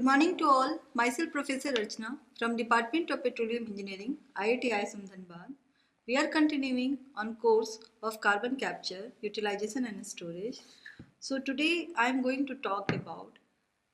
Good morning to all. Myself Professor Archana from Department of Petroleum Engineering, IIT ISM Dhanbad. We are continuing on course of carbon capture, utilization and storage. So today I am going to talk about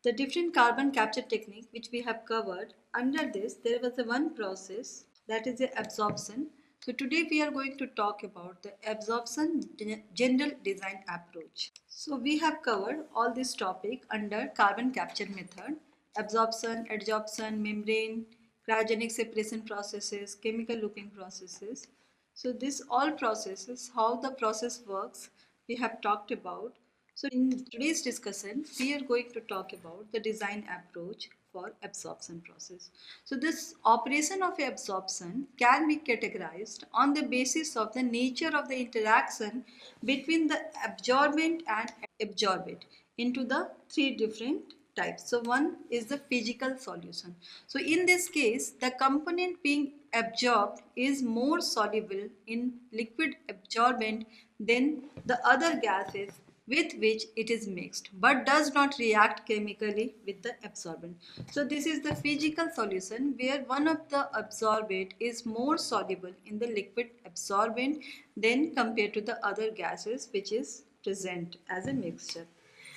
the different carbon capture technique which we have covered. Under this there was a one process that is the absorption. So today we are going to talk about the absorption general design approach. So we have covered all this topic under carbon capture method: absorption, adsorption, membrane, cryogenic separation processes, chemical looping processes. So this all processes, how the process works, we have talked about. So in today's discussion, we are going to talk about the design approach for absorption process. So this operation of absorption can be categorized on the basis of the nature of the interaction between the absorbent and absorbate into the three different types. So one is the physical solution. So in this case, the component being absorbed is more soluble in liquid absorbent than the other gases with which it is mixed, but does not react chemically with the absorbent. So this is the physical solution where one of the absorbate is more soluble in the liquid absorbent than compared to the other gases which is present as a mixture.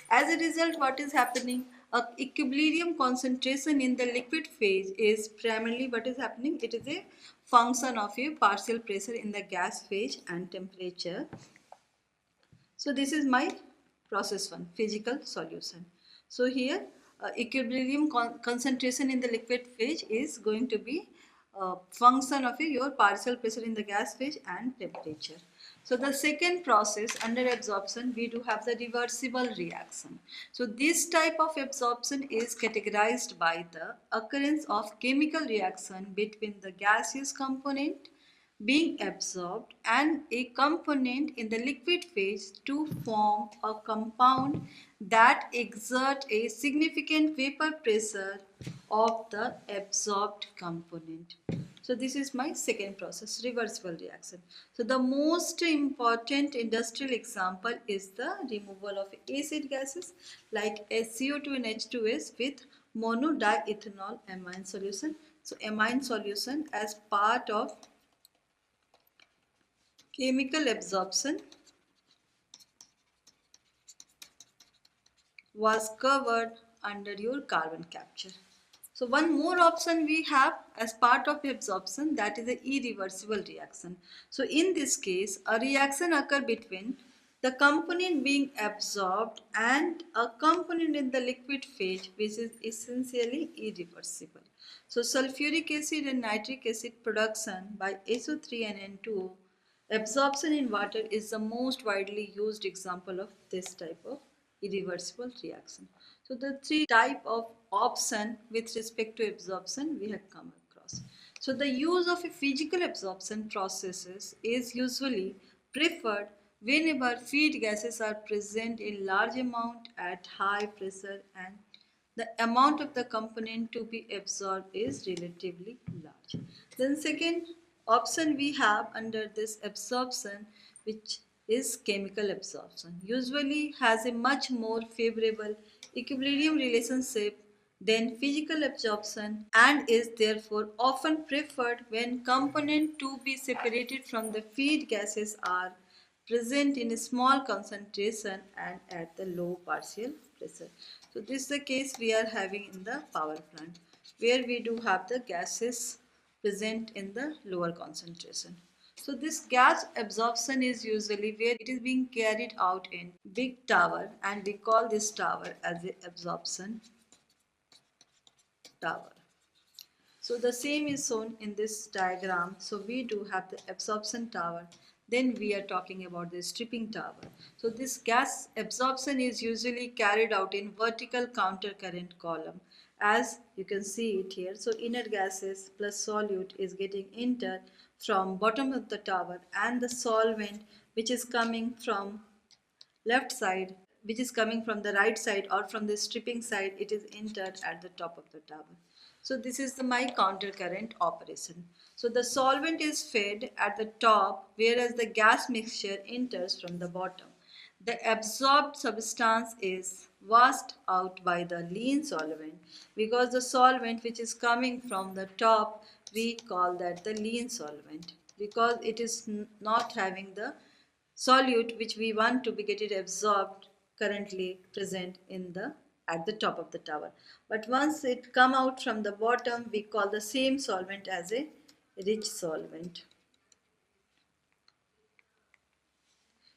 As a result, what is happening? A equilibrium concentration in the liquid phase is primarily what is happening. It is a function of a partial pressure in the gas phase and temperature. So this is my process one, physical solution. So here equilibrium concentration in the liquid phase is going to be a function of your partial pressure in the gas phase and temperature. So the second process under absorption, we do have the reversible reaction. So this type of absorption is categorized by the occurrence of chemical reaction between the gaseous component being absorbed and a component in the liquid phase to form a compound that exert a significant vapor pressure of the absorbed component. So this is my second process, reversible reaction. So the most important industrial example is the removal of acid gases like SCO2 and H2S with monodiethanol amine solution. So amine solution as part of chemical absorption was covered under your carbon capture. So one more option we have as part of absorption, that is the irreversible reaction. So in this case, a reaction occurs between the component being absorbed and a component in the liquid phase which is essentially irreversible. So sulfuric acid and nitric acid production by SO3 and N2O. Absorption in water is the most widely used example of this type of irreversible reaction. So the three type of option with respect to absorption we have come across. So the use of a physical absorption processes is usually preferred whenever feed gases are present in large amount at high pressure and the amount of the component to be absorbed is relatively large. Then second option we have under this absorption, which is chemical absorption, usually has a much more favorable equilibrium relationship than physical absorption and is therefore often preferred when components to be separated from the feed gases are present in a small concentration and at the low partial pressure. So this is the case we are having in the power plant where we do have the gases present in the lower concentration. So this gas absorption is usually where it is being carried out in big tower and we call this tower as the absorption tower. So the same is shown in this diagram. So we do have the absorption tower. Then we are talking about the stripping tower. So this gas absorption is usually carried out in vertical countercurrent column. As you can see it here. So inner gases plus solute is getting entered from bottom of the tower and the solvent which is coming from left side, which is coming from the right side or from the stripping side, it is entered at the top of the tower. So this is the my countercurrent operation. So the solvent is fed at the top whereas the gas mixture enters from the bottom. The absorbed substance is washed out by the lean solvent, because the solvent which is coming from the top, we call that the lean solvent, because it is not having the solute which we want to be get it absorbed currently present in the at the top of the tower. But once it come out from the bottom, we call the same solvent as a rich solvent.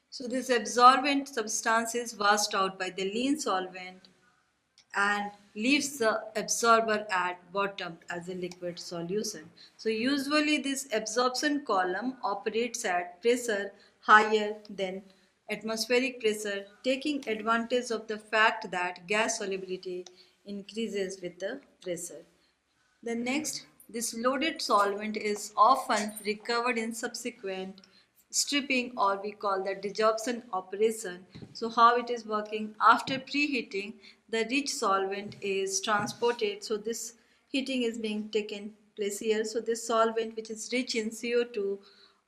So this absorbent substance is washed out by the lean solvent and leaves the absorber at bottom as a liquid solution. So usually this absorption column operates at pressure higher than atmospheric pressure, taking advantage of the fact that gas solubility increases with the pressure. The next, this loaded solvent is often recovered in subsequent stripping, or we call that desorption operation. So how it is working? After preheating, the rich solvent is transported. So this heating is being taken place here. So this solvent, which is rich in CO2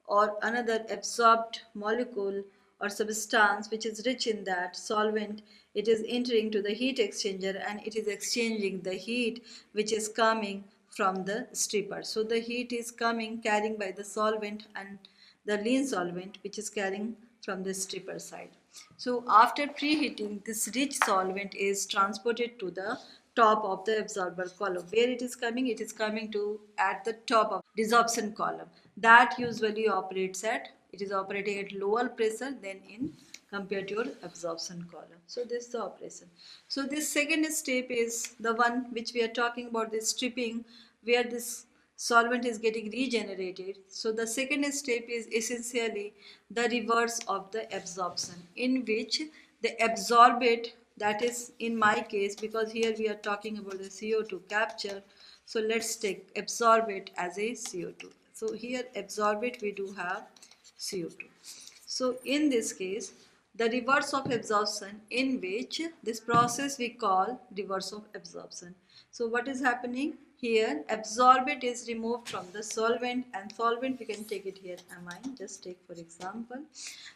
or another absorbed molecule or substance which is rich in that solvent, it is entering to the heat exchanger and it is exchanging the heat which is coming from the stripper. So the heat is coming carrying by the solvent and the lean solvent which is carrying from the stripper side. So after preheating, this rich solvent is transported to the top of the absorber column. Where it is coming? It is coming to at the top of desorption column. That usually operates at, it is operating at lower pressure than in compared to your absorption column. So this is the operation. So this second step is the one which we are talking about, this stripping, where this solvent is getting regenerated. So the second step is essentially the reverse of the absorption, in which the absorbate, that is in my case, because here we are talking about the CO2 capture, so let's take absorbate as a CO2. So here absorbate we do have CO2. So in this case, the reverse of absorption, in which this process we call reverse of absorption. So what is happening here? Absorbate is removed from the solvent, and solvent we can take it here amine, just take for example.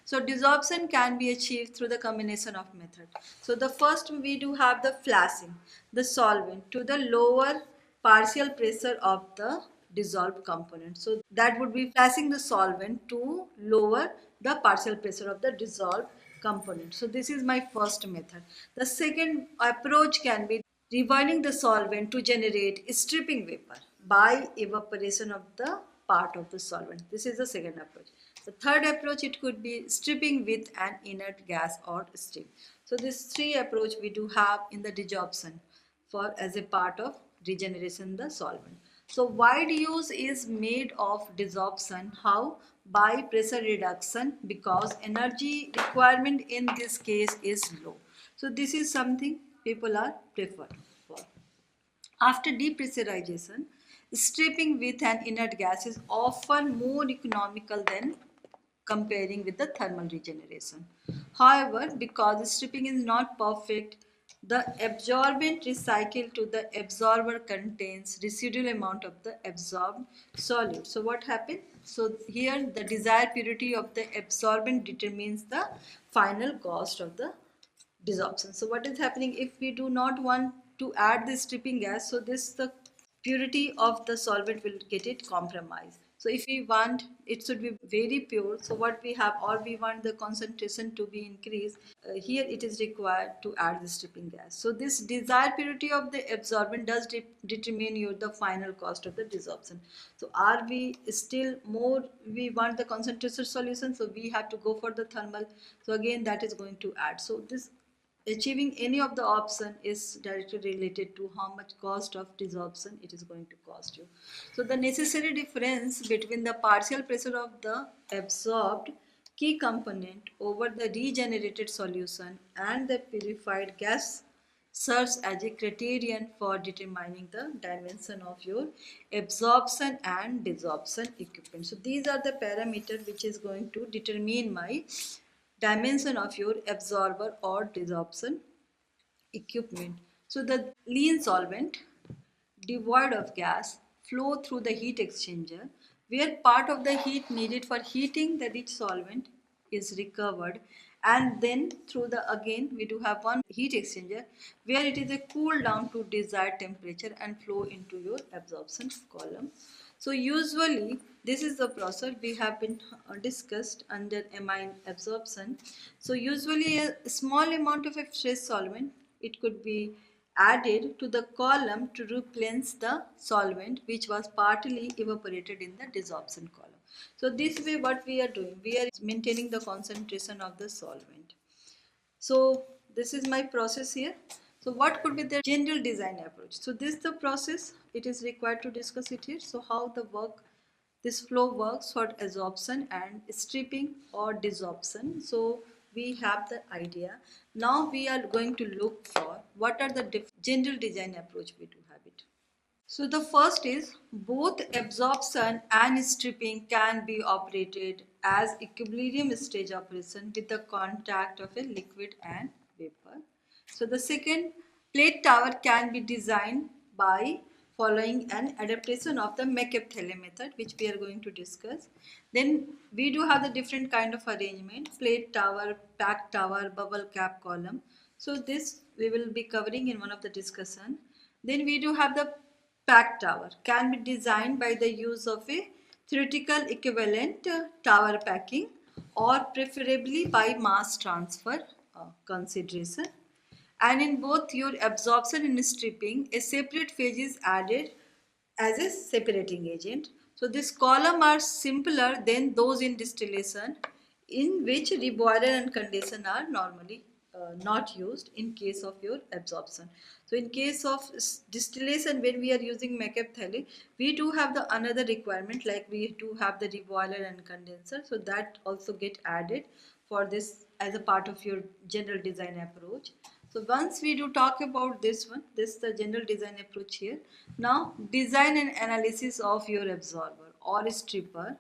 So desorption can be achieved through the combination of method. So the first, we do have the flashing the solvent to the lower partial pressure of the dissolved component. So that would be flashing the solvent to lower the partial pressure of the dissolved component. So this is my first method. The second approach can be reboiling the solvent to generate stripping vapor by evaporation of the part of the solvent. This is the second approach. The third approach, it could be stripping with an inert gas or steam. So this three approach we do have in the desorption for as a part of regeneration the solvent. So wide use is made of desorption. How? By pressure reduction, because energy requirement in this case is low. So this is something people are preferred for. After depressurization, stripping with an inert gas is often more economical than comparing with the thermal regeneration. However, because stripping is not perfect, the absorbent recycled to the absorber contains residual amount of the absorbed solute. So what happened? So here the desired purity of the absorbent determines the final cost of the desorption. So what is happening if we do not want to add this stripping gas? So this the purity of the solvent will get it compromised. So if we want it should be very pure, so what we have, or we want the concentration to be increased, here it is required to add the stripping gas. So this desired purity of the absorbent does determine your the final cost of the desorption. So are we still more, we want the concentrated solution, so we have to go for the thermal. So again that is going to add. So this achieving any of the option is directly related to how much cost of desorption it is going to cost you. So the necessary difference between the partial pressure of the absorbed key component over the regenerated solution and the purified gas serves as a criterion for determining the dimension of your absorption and desorption equipment. So these are the parameters which is going to determine my dimension of your absorber or desorption equipment. So the lean solvent devoid of gas flow through the heat exchanger, where part of the heat needed for heating the rich solvent is recovered and then through the again we do have one heat exchanger where it is a cool down to desired temperature and flow into your absorption column. So usually this is the process we have been discussed under amine absorption. So usually a small amount of a fresh solvent, it could be added to the column to replenish the solvent which was partly evaporated in the desorption column. So this way what we are doing, we are maintaining the concentration of the solvent. So this is my process here. So what could be the general design approach? So this is the process, it is required to discuss it here. So how the work, this flow works for adsorption and stripping or desorption. So we have the idea. Now we are going to look for what are the general design approach we do have it. So the first is both absorption and stripping can be operated as equilibrium stage operation with the contact of a liquid and vapor. So the second, plate tower can be designed by following an adaptation of the McCabe-Thiele method, which we are going to discuss. Then we do have the different kind of arrangement, plate tower, packed tower, bubble cap column. So this we will be covering in one of the discussion. Then we do have the packed tower can be designed by the use of a theoretical equivalent tower packing or preferably by mass transfer consideration. And in both your absorption and stripping, a separate phase is added as a separating agent. So this column are simpler than those in distillation, in which reboiler and condenser are normally not used in case of your absorption. So in case of distillation, when we are using McCabe-Thiele, we do have the another requirement, like we do have the reboiler and condenser. So that also get added for this as a part of your general design approach. So once we do talk about this one, this is the general design approach here. Now design and analysis of your absorber or stripper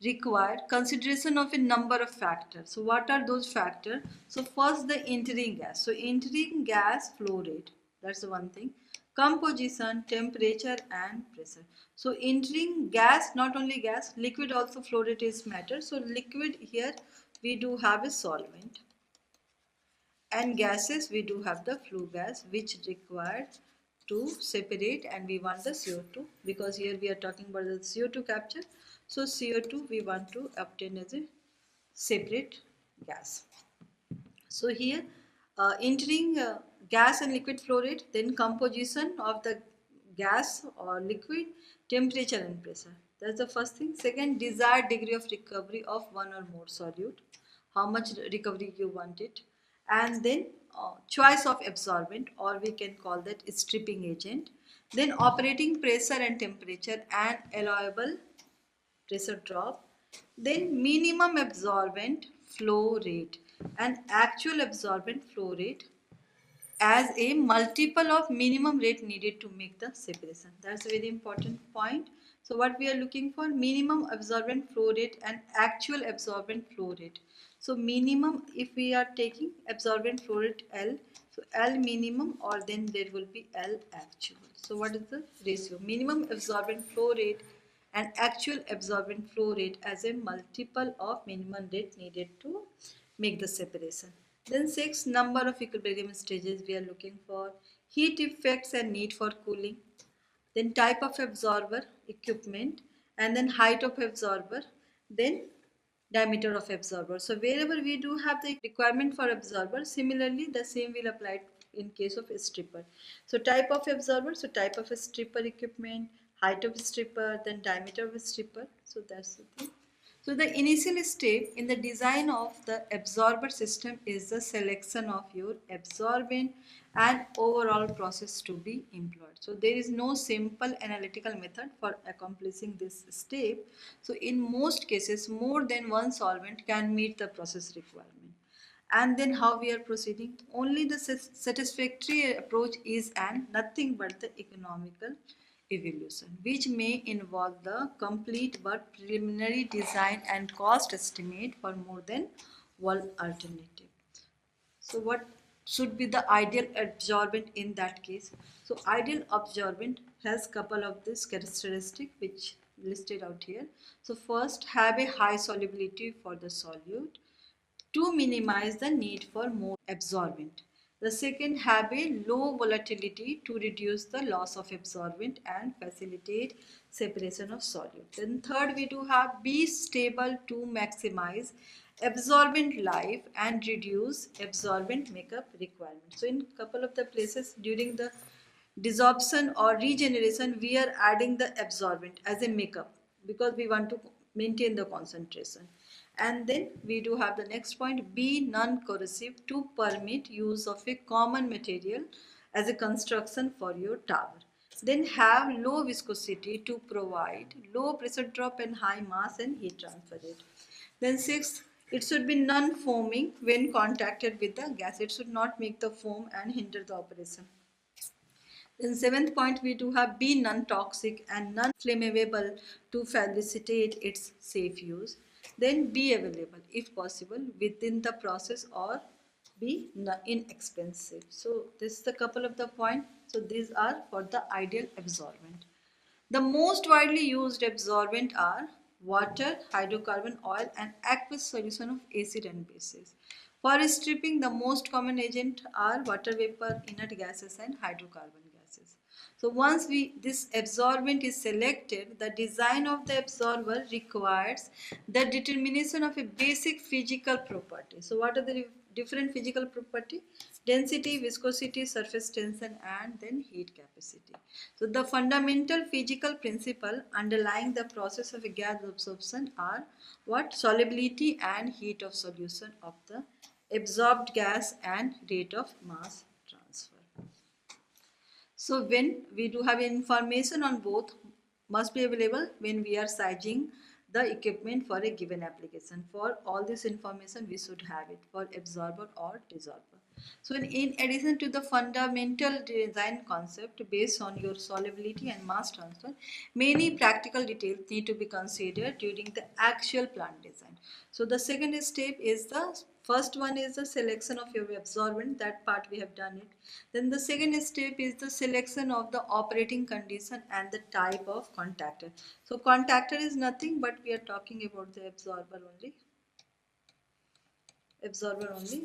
require consideration of a number of factors. So what are those factors? So first the entering gas. So entering gas flow rate, that's the one thing. Composition, temperature and pressure. So entering gas, not only gas, liquid also flow rate is matter. So liquid here we do have a solvent. And gases we do have the flue gas which required to separate, and we want the CO2 because here we are talking about the CO2 capture. So CO2 we want to obtain as a separate gas. So here entering gas and liquid flow rate, then composition of the gas or liquid, temperature and pressure. That's the first thing. Second, desired degree of recovery of one or more solute, how much recovery you want it. And then choice of absorbent, or we can call that stripping agent. Then operating pressure and temperature and allowable pressure drop. Then minimum absorbent flow rate and actual absorbent flow rate as a multiple of minimum rate needed to make the separation. That's a very important point. So what we are looking for, minimum absorbent flow rate and actual absorbent flow rate. So minimum, if we are taking absorbent flow rate L, so L minimum, or then there will be L actual. So what is the ratio? Minimum absorbent flow rate and actual absorbent flow rate as a multiple of minimum rate needed to make the separation. Then 6, number of equilibrium stages we are looking for, heat effects and need for cooling, then type of absorber, equipment, and then height of absorber, then diameter of absorber. So wherever we do have the requirement for absorber, similarly the same will apply in case of a stripper. So type of absorber, so type of a stripper equipment, height of stripper, then diameter of a stripper. So that's the thing. So the initial step in the design of the absorber system is the selection of your absorbent and overall process to be employed. So there is no simple analytical method for accomplishing this step. So in most cases, more than one solvent can meet the process requirement. And then how we are proceeding? Only the satisfactory approach is and nothing but the economical evolution, which may involve the complete but preliminary design and cost estimate for more than one alternative. So what should be the ideal absorbent in that case? So ideal absorbent has couple of this characteristic which listed out here. So first, have a high solubility for the solute. to minimize the need for more absorbent. The second, have a low volatility to reduce the loss of absorbent and facilitate separation of solute. Then third, we do have be stable to maximize absorbent life and reduce absorbent makeup requirement. So in couple of the places during the desorption or regeneration, we are adding the absorbent as a makeup because we want to maintain the concentration. And then we do have the next point, be non-corrosive to permit use of a common material as a construction for your tower. Then have low viscosity to provide low pressure drop and high mass and heat transfer rate. Then sixth, it should be non-foaming when contacted with the gas. It should not make the foam and hinder the operation. In seventh point, we do have be non-toxic and non-flammable to facilitate its safe use. Then be available if possible within the process or be inexpensive. So this is a couple of the points. So these are for the ideal absorbent. The most widely used absorbent are water, hydrocarbon oil and aqueous solution of acid and bases. For stripping, the most common agent are water vapor, inert gases and hydrocarbon gases. So once this absorbent is selected, the design of the absorber requires the determination of a basic physical property. So what are the different physical property? Density, viscosity, surface tension and then heat capacity. So the fundamental physical principle underlying the process of a gas absorption are what? Solubility and heat of solution of the absorbed gas and rate of mass transfer. So when we do have information on both must be available when we are sizing the equipment for a given application. For all this information we should have it for absorber or desorber. So in addition to the fundamental design concept based on your solubility and mass transfer, many practical details need to be considered during the actual plant design. So the second step is the first one is the selection of your absorbent, that part we have done it. Then the second step is the selection of the operating condition and the type of contactor. So contactor is nothing but we are talking about the absorber only.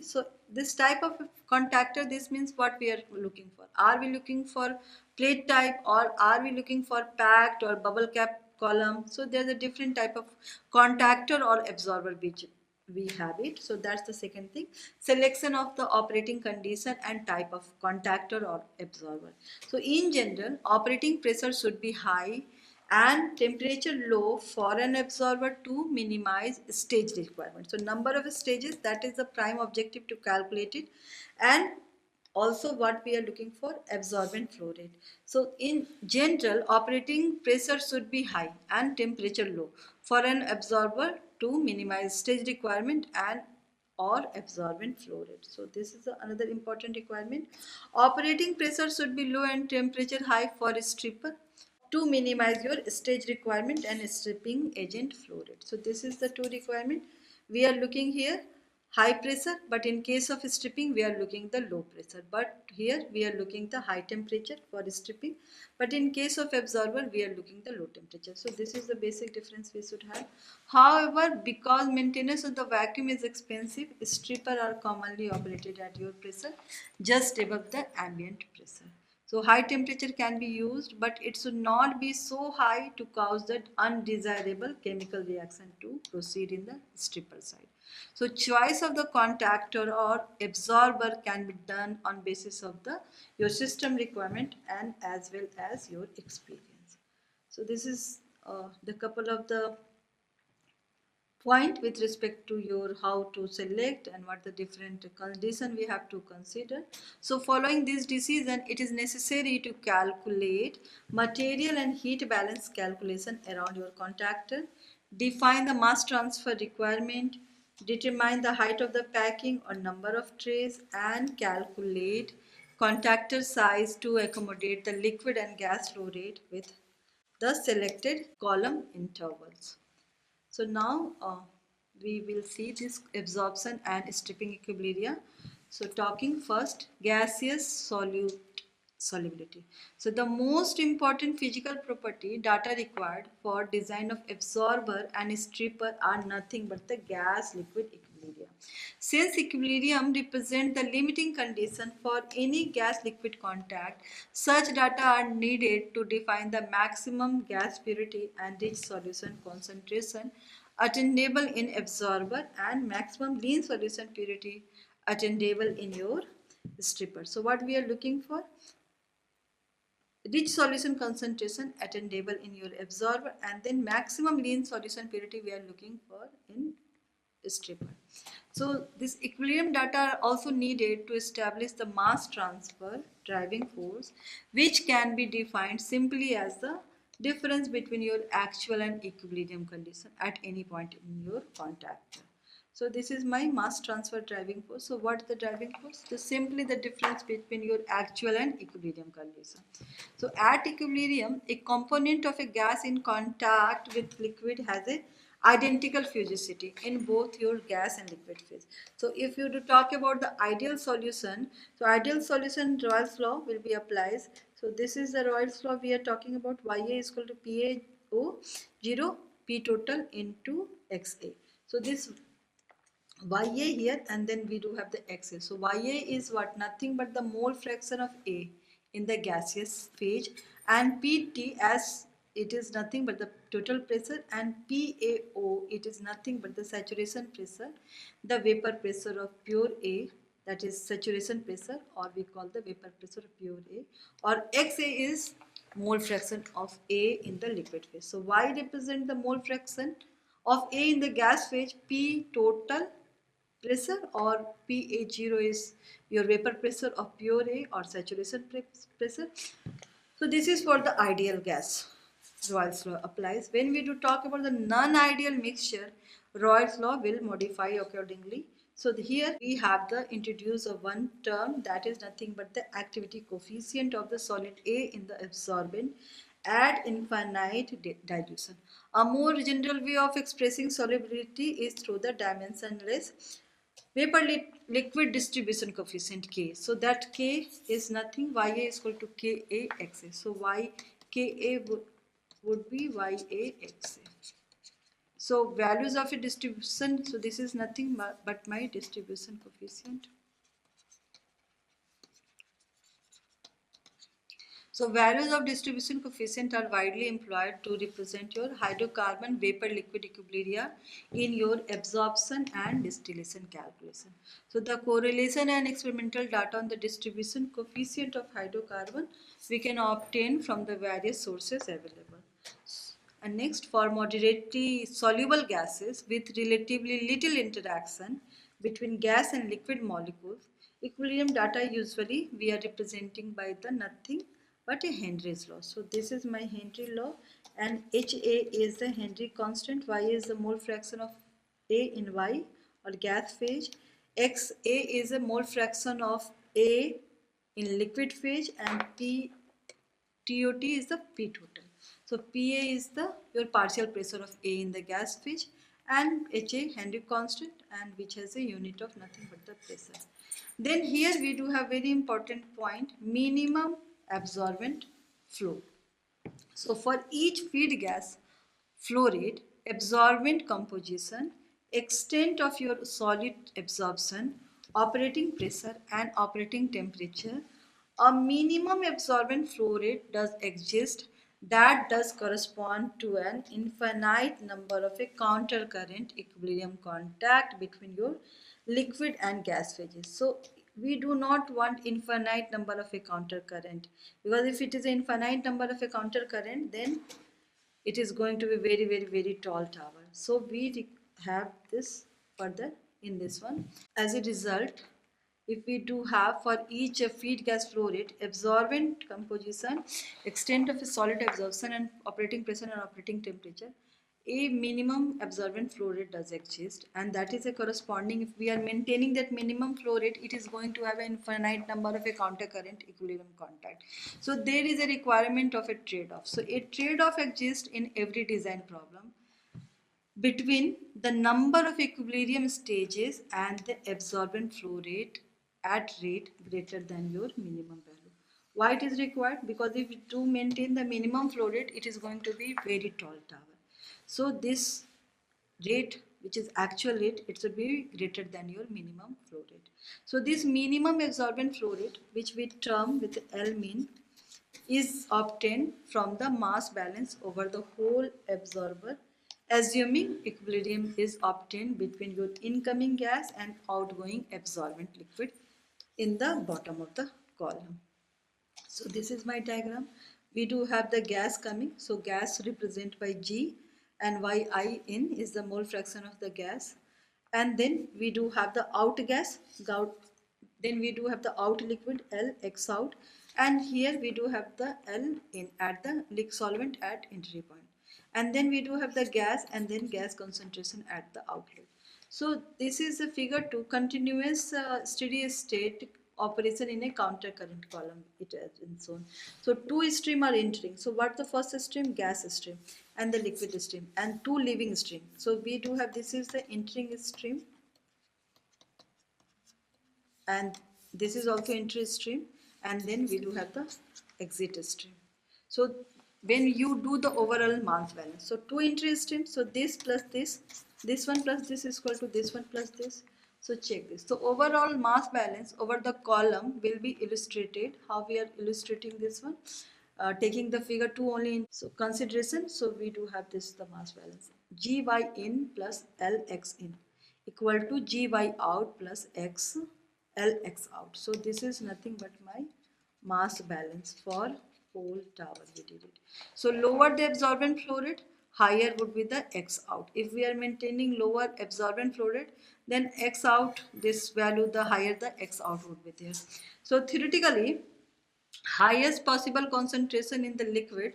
So this type of contactor, this means what we are looking for. Are we looking for plate type or are we looking for packed or bubble cap column? So there's a different type of contactor or absorber which we have it. So that's the second thing. Selection of the operating condition and type of contactor or absorber. So in general, operating pressure should be high and temperature low for an absorber to minimize stage requirement. So number of stages, that is the prime objective to calculate it, and also what we are looking for, absorbent flow rate. So in general, operating pressure should be high and temperature low for an absorber to minimize stage requirement and or absorbent flow rate. So this is another important requirement. Operating pressure should be low and temperature high for a stripper to minimize your stage requirement and stripping agent flow rate. So this is the two requirement. We are looking here high pressure, but in case of stripping we are looking the low pressure, but here we are looking the high temperature for stripping, but in case of absorber we are looking the low temperature. So this is the basic difference we should have. However, because maintenance of the vacuum is expensive, stripper are commonly operated at your pressure just above the ambient pressure. So high temperature can be used, but it should not be so high to cause that undesirable chemical reaction to proceed in the stripper side. So choice of the contactor or absorber can be done on basis of your system requirement and as well as your experience. So this is the couple of the point with respect to your how to select and what the different condition we have to consider. So following this decision, it is necessary to calculate material and heat balance calculation around your contactor, define the mass transfer requirement, determine the height of the packing or number of trays, and calculate contactor size to accommodate the liquid and gas flow rate with the selected column intervals. So now we will see this absorption and stripping equilibria. So talking first, gaseous solute solubility. So the most important physical property data required for design of absorber and stripper are nothing but the gas liquid equilibrium. Since equilibrium represents the limiting condition for any gas liquid contact, such data are needed to define the maximum gas purity and rich solution concentration attainable in absorber and maximum lean solution purity attainable in your stripper. So what we are looking for? Rich solution concentration attainable in your absorber, and then maximum lean solution purity we are looking for in stripper. So this equilibrium data are also needed to establish the mass transfer driving force, which can be defined simply as the difference between your actual and equilibrium condition at any point in your contact. So this is my mass transfer driving force. So what is the driving force? So simply the difference between your actual and equilibrium condition. So at equilibrium, a component of a gas in contact with liquid has a identical fugacity in both your gas and liquid phase. So if you do talk about the ideal solution, so ideal solution Royle's law will be applied. So this is the Royle's law we are talking about. Ya is equal to PaO 0 P total into XA. So this Ya here, and then we do have the XA. So Ya is what? Nothing but the mole fraction of A in the gaseous phase, and PT as it is nothing but the total pressure, and PaO it is nothing but the saturation pressure, the vapor pressure of pure A, that is saturation pressure, or we call the vapor pressure of pure A, or XA is mole fraction of A in the liquid phase. So Y represent the mole fraction of A in the gas phase, P total pressure, or PA0 is your vapor pressure of pure A or saturation pressure. So this is for the ideal gas. Royle's law applies. When we do talk about the non-ideal mixture, Royle's law will modify accordingly. So here we have the introduce of one term, that is nothing but the activity coefficient of the solid A in the absorbent at infinite dilution. A more general way of expressing solubility is through the dimensionless vapor liquid distribution coefficient K. So that K is nothing, Ya is equal to KAXA. So KA would be YAXA. So values of a distribution, so this is nothing but my distribution coefficient. So values of distribution coefficient are widely employed to represent your hydrocarbon vapor liquid equilibria in your absorption and distillation calculation. So the correlation and experimental data on the distribution coefficient of hydrocarbon we can obtain from the various sources available. And next, for moderately soluble gases with relatively little interaction between gas and liquid molecules, equilibrium data usually we are representing by the nothing but a Henry's law. So this is my Henry law, and HA is the Henry constant, Y is the mole fraction of A in Y or gas phase, XA is a mole fraction of A in liquid phase, and TOT is the P total. So PA is the your partial pressure of A in the gas phase, and HA Henry constant, and which has a unit of nothing but the pressure. Then here we do have very important point, minimum absorbent flow. So for each feed gas flow rate, absorbent composition, extent of your solid absorption, operating pressure and operating temperature, a minimum absorbent flow rate does exist that does correspond to an infinite number of a counter current equilibrium contact between your liquid and gas phases. So we do not want infinite number of a counter current, because if it is an infinite number of a counter current, then it is going to be very tall tower. So we have this further in this one. As a result, if we do have for each feed gas flow rate, absorbent composition, extent of a solid absorption, and operating pressure and operating temperature, a minimum absorbent flow rate does exist, and that is a corresponding, if we are maintaining that minimum flow rate, it is going to have an infinite number of a counter current equilibrium contact. So there is a requirement of a trade-off. So a trade-off exists in every design problem between the number of equilibrium stages and the absorbent flow rate at rate greater than your minimum value. Why it is required? Because if to maintain the minimum flow rate, it is going to be very tall tower. So this rate, which is actual rate, it should be greater than your minimum flow rate. So this minimum absorbent flow rate, which we term with L mean, is obtained from the mass balance over the whole absorber, assuming equilibrium is obtained between your incoming gas and outgoing absorbent liquid in the bottom of the column. So this is my diagram. We do have the gas coming. So gas represented by G, and YI in is the mole fraction of the gas. And then we do have the out gas, then we do have the out liquid L, X out. And here we do have the L in at the solvent at entry point. And then we do have the gas and then gas concentration at the outlet. So this is a figure 2, continuous steady state operation in a counter current column. It has been shown. So two stream are entering. So what the first stream? Gas stream and the liquid stream, and two leaving stream. So we do have, this is the entering stream and this is also entry stream, and then we do have the exit stream. So when you do the overall mass balance, so two entry streams, so this plus this one plus this is equal to this one plus this. So check this. So overall mass balance over the column will be illustrated. How we are illustrating this one? Taking the figure 2 only in so consideration. So we do have this, the mass balance, Gy in plus Lx in equal to Gy out plus X Lx out. So this is nothing but my mass balance for whole tower. We did it. So lower the absorbent flow rate, higher would be the X out. If we are maintaining lower absorbent flow rate, then X out, this value, the higher the X out would be there. So theoretically, highest possible concentration in the liquid,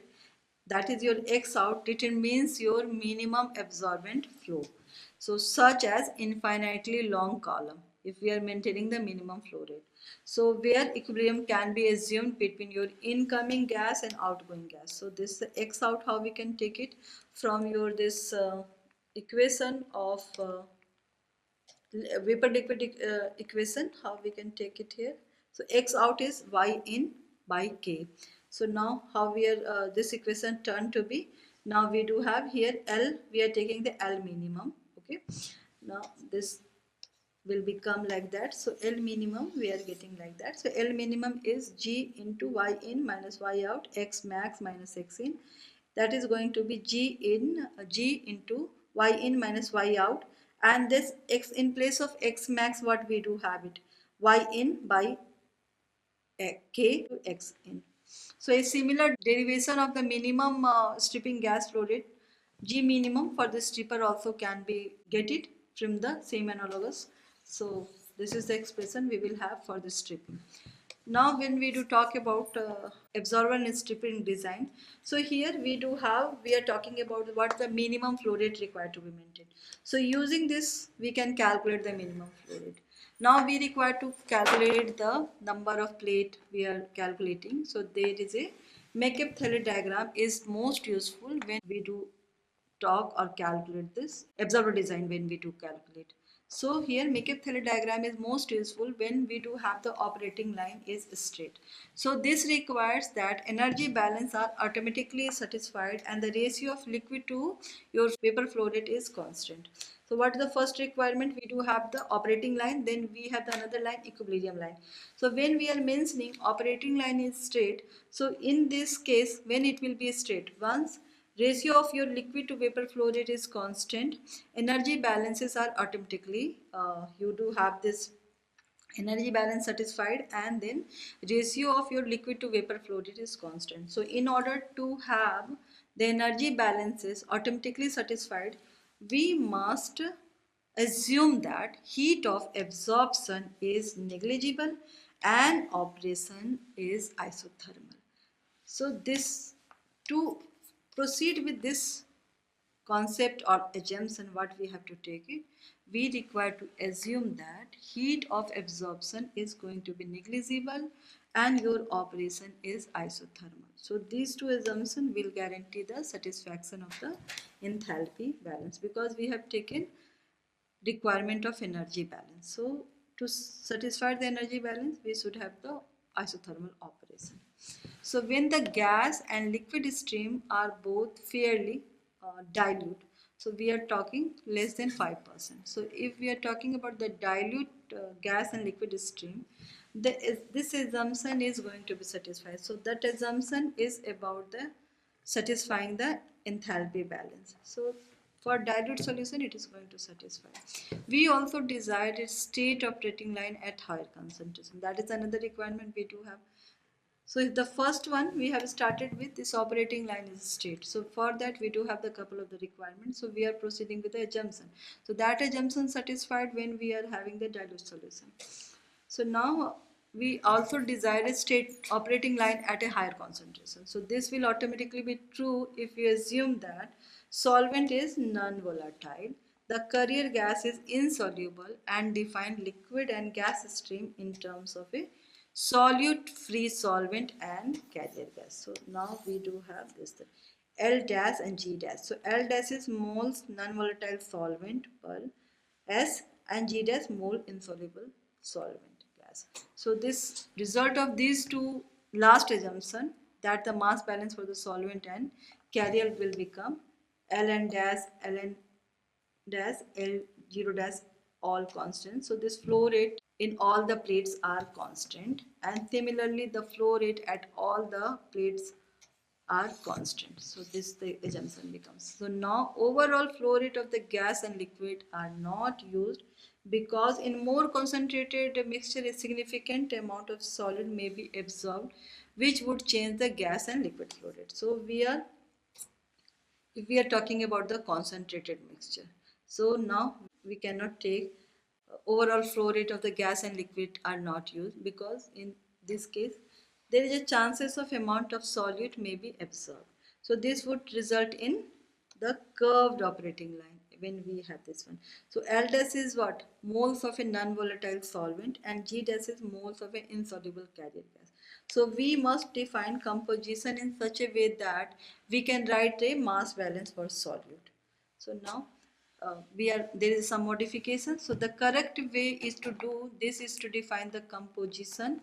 that is your X out, determines your minimum absorbent flow. So such as infinitely long column, if we are maintaining the minimum flow rate. So where equilibrium can be assumed between your incoming gas and outgoing gas. So this X out, how we can take it from your this equation of vapor liquid equation, how we can take it here. So X out is Y in by K. So now how we are this equation turned to be, now we do have here L, we are taking the L minimum. Okay, now this will become like that. So L minimum we are getting like that. So L minimum is G into Y in minus Y out, X max minus X in. That is going to be G in G into Y in minus Y out, and this X in place of X max, what we do have it, Y in by K to X in. So a similar derivation of the minimum stripping gas flow rate, G minimum for the stripper also can be get it from the same analogous. So this is the expression we will have for the stripping. Now when we do talk about absorber and stripping design, so here we do have, we are talking about what the minimum flow rate required to be maintained. So using this we can calculate the minimum flow rate. Now we require to calculate the number of plate we are calculating. So there is a Mechep-Thales diagram is most useful when we do talk or calculate this absorber design, when we do calculate. So here Mechep-Thales diagram is most useful when we do have the operating line is straight. So this requires that energy balance are automatically satisfied and the ratio of liquid to your vapor flow rate is constant. So what is the first requirement? We do have the operating line, then we have the another line, equilibrium line. So when we are mentioning operating line is straight, so in this case when it will be straight, once ratio of your liquid to vapor flow rate is constant, energy balances are automatically, you do have this energy balance satisfied, and then ratio of your liquid to vapor flow rate is constant. So in order to have the energy balances automatically satisfied, we must assume that heat of absorption is negligible and operation is isothermal. So this, to proceed with this concept or assumption, what we have to take it, we require to assume that heat of absorption is going to be negligible and your operation is isothermal. So these two assumptions will guarantee the satisfaction of the enthalpy balance, because we have taken requirement of energy balance. So to satisfy the energy balance, we should have the isothermal operation. So when the gas and liquid stream are both fairly dilute, so we are talking less than 5%. So if we are talking about the dilute gas and liquid stream, this assumption is going to be satisfied. So that assumption is about the satisfying the enthalpy balance. So for dilute solution, it is going to satisfy. We also desired a state operating line at higher concentration. That is another requirement we do have. So if the first one we have started with, this operating line is state. So for that we do have the couple of the requirements. So we are proceeding with the assumption. So that assumption satisfied when we are having the dilute solution. So now we also desire a state operating line at a higher concentration. So this will automatically be true if we assume that solvent is non-volatile, the carrier gas is insoluble, and define liquid and gas stream in terms of a solute free solvent and carrier gas. So now we do have this thing. L dash and G dash. So L dash is moles non-volatile solvent per S and G dash mole insoluble solvent gas. So this result of these two last assumption that the mass balance for the solvent and carrier will become Ln dash, Ln dash, L0 dash all constant. So this flow rate in all the plates are constant, and similarly the flow rate at all the plates are constant. So this the assumption becomes. So now overall flow rate of the gas and liquid are not used because in more concentrated mixture a significant amount of solid may be absorbed, which would change the gas and liquid flow rate. So if we are talking about the concentrated mixture, so now we cannot take overall flow rate of the gas and liquid are not used because in this case there is a chances of amount of solute may be absorbed. So this would result in the curved operating line when we have this one. So L dash is what? Moles of a non-volatile solvent, and G dash is moles of an insoluble carrier gas. So we must define composition in such a way that we can write a mass balance for solute. So now there is some modification. So the correct way is to do this is to define the composition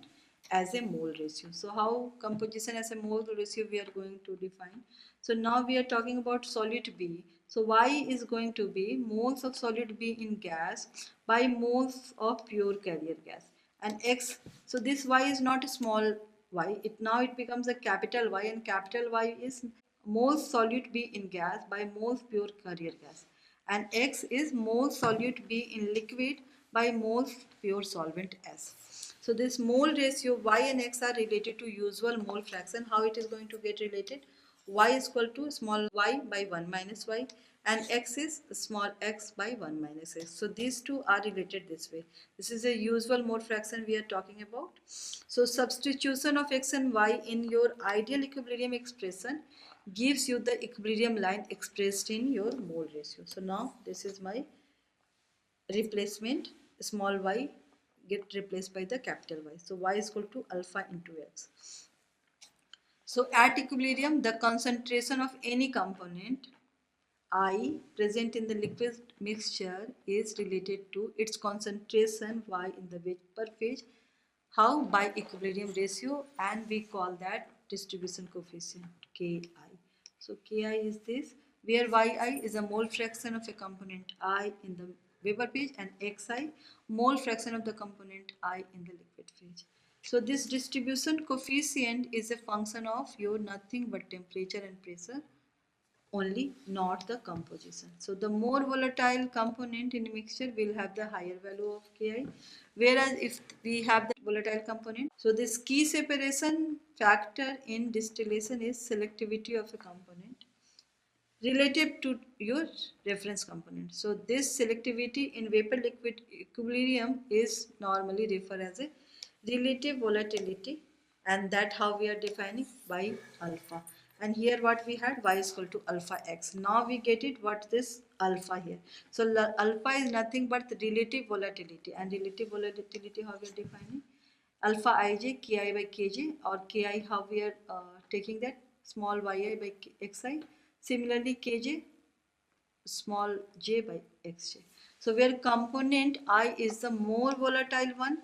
as a mole ratio. So how composition as a mole ratio we are going to define. So now we are talking about solute B. So Y is going to be moles of solute B in gas by moles of pure carrier gas, and X. So this Y is not a small y, it becomes a capital Y, and capital Y is moles solute B in gas by moles pure carrier gas, and X is moles solute B in liquid by moles pure solvent S. So this mole ratio Y and X are related to usual mole fraction. How it is going to get related? Y is equal to small y by 1 minus y, and x is small x by 1 minus x. So these two are related this way. This is a usual mole fraction we are talking about. So substitution of x and y in your ideal equilibrium expression gives you the equilibrium line expressed in your mole ratio. So now this is my replacement. Small y get replaced by the capital Y. So y is equal to alpha into x. So at equilibrium, the concentration of any component I present in the liquid mixture is related to its concentration Y in the weight per phase. How? By equilibrium ratio, and we call that distribution coefficient Ki. So Ki is this, where Yi is a mole fraction of a component I in the Weber phase, and Xi mole fraction of the component I in the liquid phase. So this distribution coefficient is a function of your nothing but temperature and pressure only, not the composition. So the more volatile component in a mixture will have the higher value of Ki, whereas if we have the volatile component, so this key separation factor in distillation is selectivity of a component relative to your reference component. So this selectivity in vapor liquid equilibrium is normally referred as a relative volatility, and that how we are defining by alpha. And here what we had, y is equal to alpha x. Now we get it, what this alpha here. So alpha is nothing but the relative volatility, and relative volatility how we are defining? Alpha ij ki by kj, or ki how we are taking that small yi by xi. Similarly kj small j by xj. So where component I is the more volatile one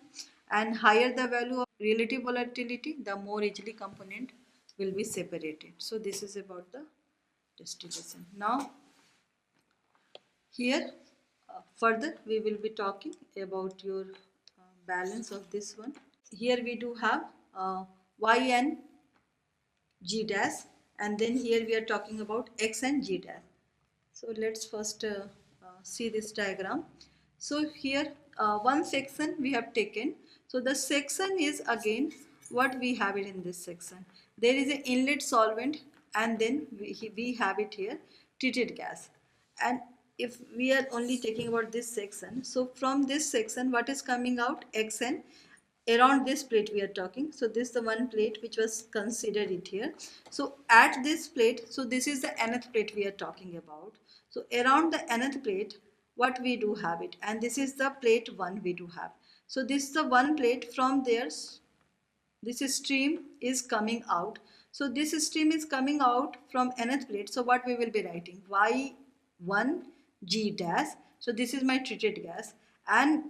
and higher the value of relative volatility, the more easily component will be separated. So this is about the distribution. Now here further we will be talking about your balance of this one. Here we do have y and g dash, and then here we are talking about x and g dash. So let's first see this diagram. So here one section we have taken. So the section is again what we have it in this section. There is an inlet solvent, and then we have it here treated gas. And if we are only taking about this section, so from this section what is coming out, xn around this plate we are talking. So this is the one plate which was considered it here. So at this plate, so this is the nth plate we are talking about. So around the nth plate what we do have it, and this is the plate 1 we do have. So this is the one plate, from there this stream is coming out. So this stream is coming out from nth plate. So what we will be writing, y1 g dash. So this is my treated gas, and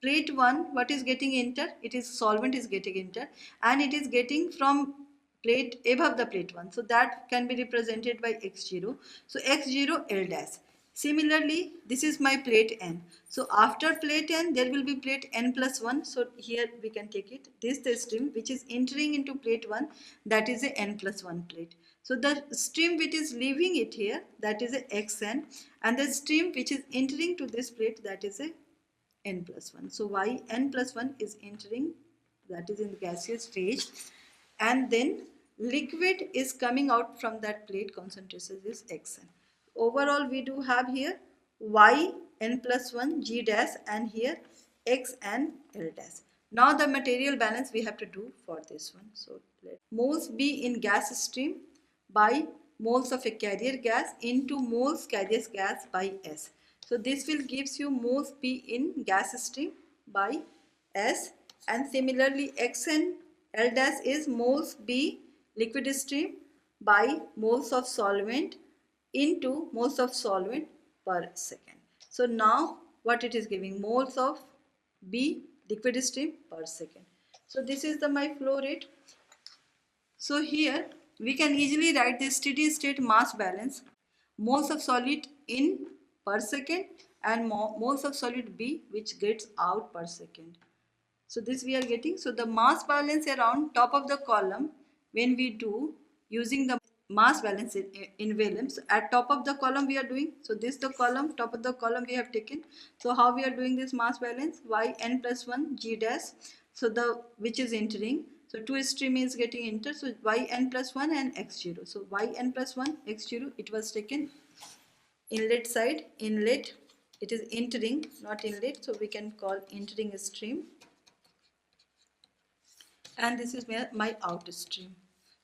plate 1 what is getting enter, it is solvent is getting enter, and it is getting from plate above the plate 1. So that can be represented by x0. So x0 L dash. Similarly, this is my plate n. So after plate n, there will be plate n plus 1. So here we can take it. This the stream which is entering into plate 1, that is a n plus 1 plate. So the stream which is leaving it here, that is a xn, and the stream which is entering to this plate, that is a n plus 1. So y n plus 1 is entering, that is in the gaseous stage, and then liquid is coming out from that plate, concentration is xn. Overall we do have here y n plus 1 g dash, and here x and l dash. Now the material balance we have to do for this one. So moles B in gas stream by moles of a carrier gas into moles carrier gas by S. So this will gives you moles B in gas stream by S, and similarly x and L dash is moles B liquid stream by moles of solvent into moles of solvent per second. So now what it is giving, moles of B liquid stream per second. So this is the my flow rate. So here we can easily write the steady state mass balance, moles of solid in per second and moles of solid B which gets out per second. So this we are getting. So the mass balance around top of the column, when we do using the mass balance in volume, so at top of the column we are doing, so this the column, top of the column we have taken. So how we are doing this mass balance, y n plus 1 g dash, so the which is entering, so two stream is getting entered, so y n plus 1 and x0. So y n plus 1 x0, it was taken inlet side, inlet, it is entering, not inlet, so we can call entering a stream, and this is my out stream.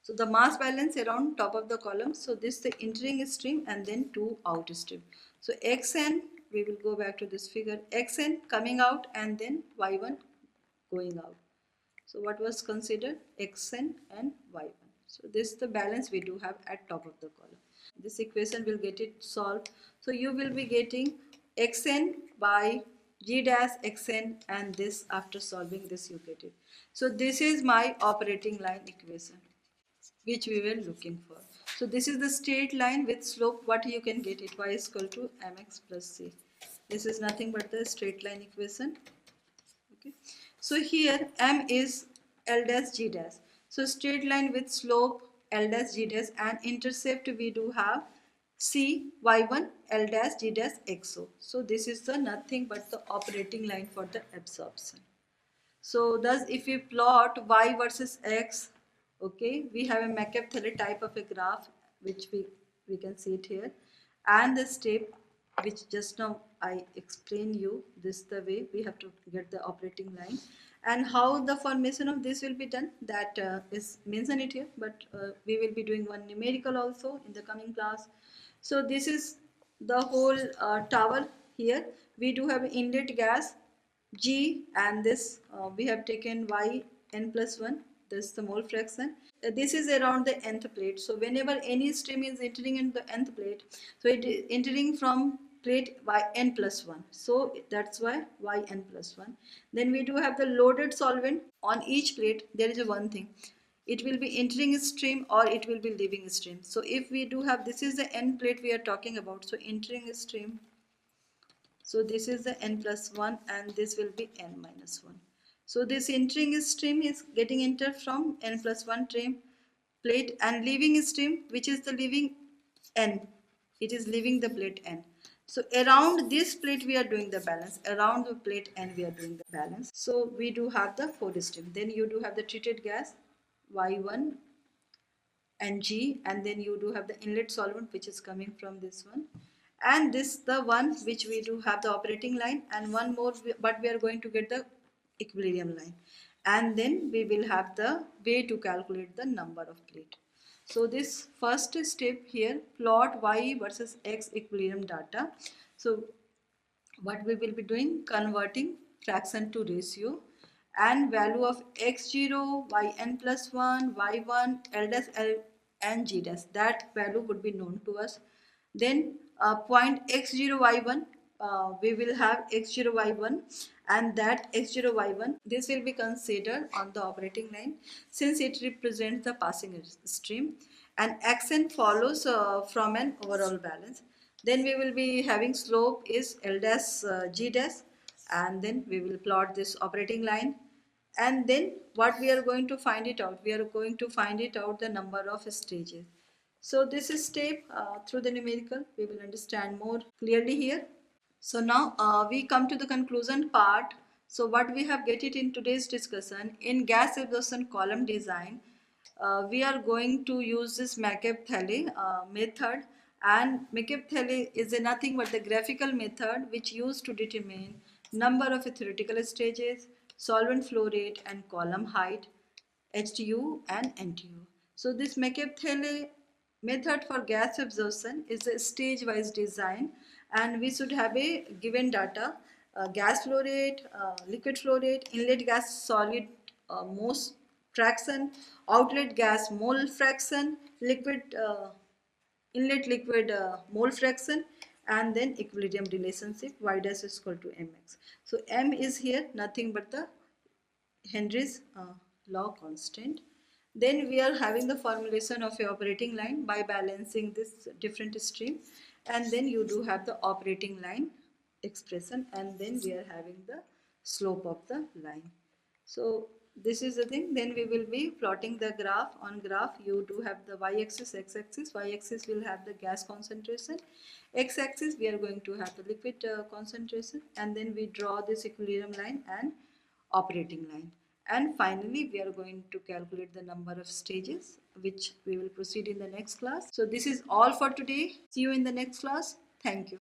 So the mass balance around top of the column. So this the entering stream and then two out stream. So xn, we will go back to this figure, xn coming out and then y1 going out. So what was considered, xn and y1. So this is the balance we do have at top of the column. This equation will get it solved. So you will be getting xn by g dash xn, and this after solving this you get it. So this is my operating line equation which we were looking for. So this is the straight line with slope, what you can get it, y is equal to mx plus c. This is nothing but the straight line equation. Okay. So here m is l dash g dash. So straight line with slope l dash g dash, and intercept we do have c y1 l dash g dash xo. So this is the nothing but the operating line for the absorption. So thus if we plot y versus x, okay, we have a McCabe-Theller type of a graph which we can see it here, and the step which just now I explain you, this the way we have to get the operating line, and how the formation of this will be done, that is mentioned it here, but we will be doing one numerical also in the coming class. So this is the whole tower. Here we do have inlet gas G, and this we have taken y n plus 1, this is the mole fraction. This is around the nth plate. So whenever any stream is entering in the nth plate, so it is entering from plate yn plus 1. So that's why yn plus 1. Then we do have the loaded solvent on each plate. There is a one thing. It will be entering stream or it will be leaving stream. So if we do have, this is the n plate we are talking about. So entering stream. So this is the n plus 1 and this will be n minus 1. So this entering stream is getting entered from n plus 1 plate, and leaving stream, which is the leaving n, it is leaving the plate n. So around this plate we are doing the balance, around the plate n we are doing the balance. So we do have the 4 stream. Then you do have the treated gas Y1 and G, and then you do have the inlet solvent which is coming from this one, and this the one which we do have the operating line, and one more, but we are going to get the equilibrium line, and then we will have the way to calculate the number of plate. So this first step here, plot y versus x equilibrium data. So what we will be doing, converting fraction to ratio, and value of x0, yn plus 1, y1, l dash l and g dash, that value would be known to us. Then point x0 y1, we will have x0 y1, and that x0 y1, this will be considered on the operating line since it represents the passing stream, and xn follows from an overall balance. Then we will be having slope is l dash g dash, and then we will plot this operating line, and then what we are going to find it out, we are going to find it out the number of stages. So this is step through the numerical, we will understand more clearly here. So now we come to the conclusion part. So what we have get it in today's discussion, in gas absorption column design, we are going to use this McCabe-Thale method, and McCabe-Thale is nothing but the graphical method which used to determine number of theoretical stages, solvent flow rate and column height, HTU and NTU. So this McCabe-Thale method for gas absorption is a stage-wise design, and we should have a given data, gas flow rate, liquid flow rate, inlet gas solid most fraction, outlet gas mole fraction, liquid inlet liquid mole fraction, and then equilibrium relationship y dash is equal to mx. So m is here nothing but the Henry's law constant. Then we are having the formulation of a operating line by balancing this different stream, and then you do have the operating line expression, and then we are having the slope of the line. So this is the thing. Then we will be plotting the graph. On graph you do have the y-axis, x-axis. Y-axis will have the gas concentration, x-axis we are going to have the liquid concentration, and then we draw this equilibrium line and operating line, and finally we are going to calculate the number of stages, which we will proceed in the next class. So this is all for today. See you in the next class. Thank you.